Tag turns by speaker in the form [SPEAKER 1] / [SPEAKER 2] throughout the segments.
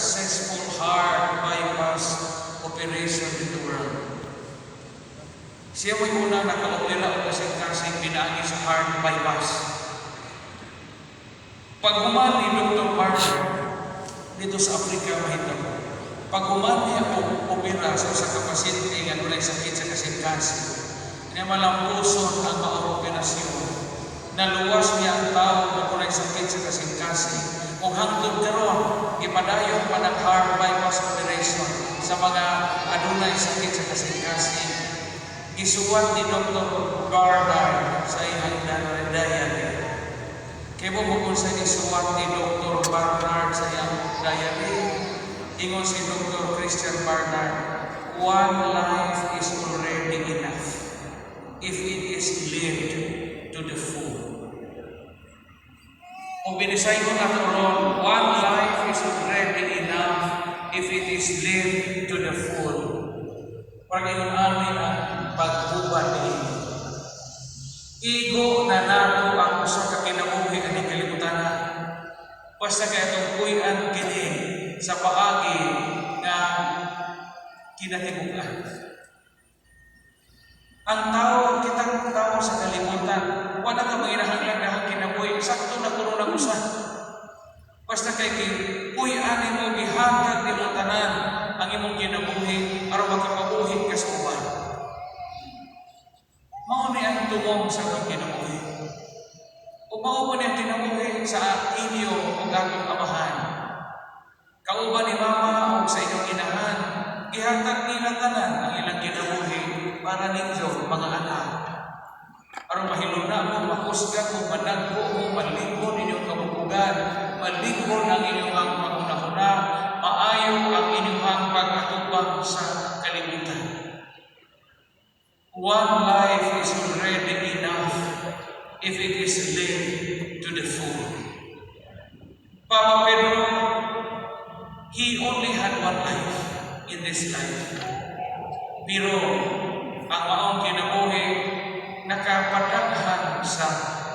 [SPEAKER 1] successful heart bypass operation in the world. Siya mo'y unang naka-opera o kasing-kasing pinaagi sa heart bypass. Pag human ni Dr. Parker dito sa Africa, mahitang pag human niya opera sa kapasite nga nulay sakit sa kasing-kasing, niya malampuson ang mga operasyon. Naluwas niya ang tao na nulay sakit sa kasing-kasing. Kung hangtod karon, ipadayon pa ng heart bypass operation sa mga adunay sakit sa kasing-kasing. Isuwat ni Dr. Barnard sa iyang diary. Kaya mo sa isuwat ni Dr. Barnard sa iyang diary, ingon si Dr. Christian Barnard, one life is already enough if it is lived to the full. Kung binisay ko na ron, one life is already enough if it is lived to the full. Pag-iyon amin ang pagbubat ni igo na nato ang usa ka kinabuhi ani kalibutan. Basta kay atong puy-an kini sa paagi nga kinatibukan. Ang tao, kitang tao sa kalibutan, wala ka manginahanglan kinabuhi, sakto na kuno na usa. Basta kay puy-an mo gihatag ni mo tanan ang imong kinabuhi aron makapabuhi ka sa uban. Mao ni ang tumong sa imong kinabuhi. O mao ni ang kinabuhi sa inyo ug atong amahan. Kauban ni mama o sa inyong inahan, gihatag nila tanan ang ilang kinabuhi para ninyo mga anak. Aron mahiluna mo, makusgan mo, managpo mo, malingon inyong kabukugan, malingon ang inyong pangunahuna, maayo ang inyong pag-atubang sa kalibutan. One life is already enough if it is lived to the full. Papa Pedro, he only had one life in this life. Pero ang maong kinabuhi nakapadaghan sa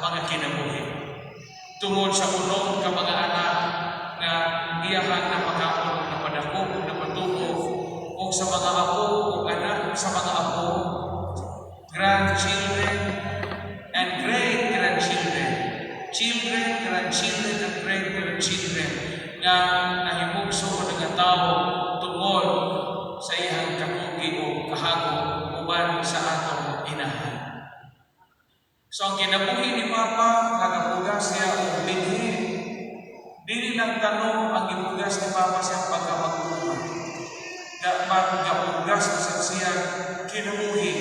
[SPEAKER 1] mga kinabuhi. Tungod sa unong ka mga anak na iyahan na makaon na padakop na patuo o sa mga apo o anak sa mga apo, grandchildren and great-grandchildren, children, grandchildren, and great-grandchildren nga nahimugso o nagatao tungod sa iyang kakugi o kahago uban sa atong inahan. So ang kinabuhi ni Papa, nagabugas siya o binhi. Dili lang tanong ang ibugas ni Papa siyang pagkamagulang. Dapat gabugas sa siya kinabuhi,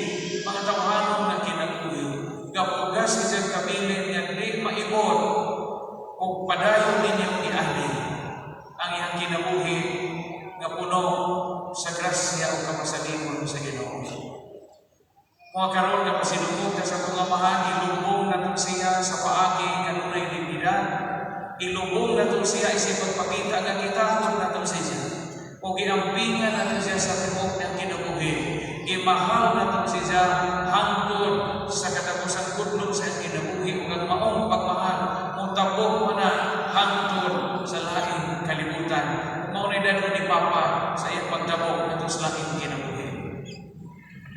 [SPEAKER 1] mga tawahanong na kinabuhi. Gabugas sa siyang kabilin nga di maibon o padayon ninyong iali ang iyang kinabuhi nga puno sa grasya o kamasalimon sa Ginoo. Mga karon nga pasinugod ka sa pangamahan, ilubong naton siya sa paagi nga dunay dignidad, ilubong naton siya isip pagpakita nga kitahon naton siya, o giampingan naton siya sa tibok ng kinabuhi, gimahal naton siya hangtod sa katapusan kudlog sa kinabuhi ug ang maong pagmahal mutabok na hangtod sa laing kalibutan. Mao na dadto ni Papa sa iyang pagtabok naton sa laing kinabuhi.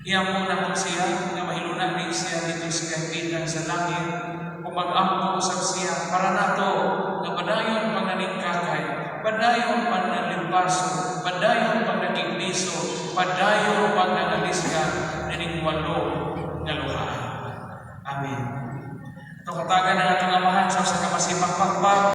[SPEAKER 1] Iyang muna po siya na mahiluna ni siya dito sa kapitan sa langit kung mag-ampo sa siya para nato na padayon pang naningkakay, padayon pang nalimpaso, padayon pang naging liso, padayon pang nangalisga nining walo nga luhaan. Amen. Ito katagan ng atong amahan sa kamasipag pagpag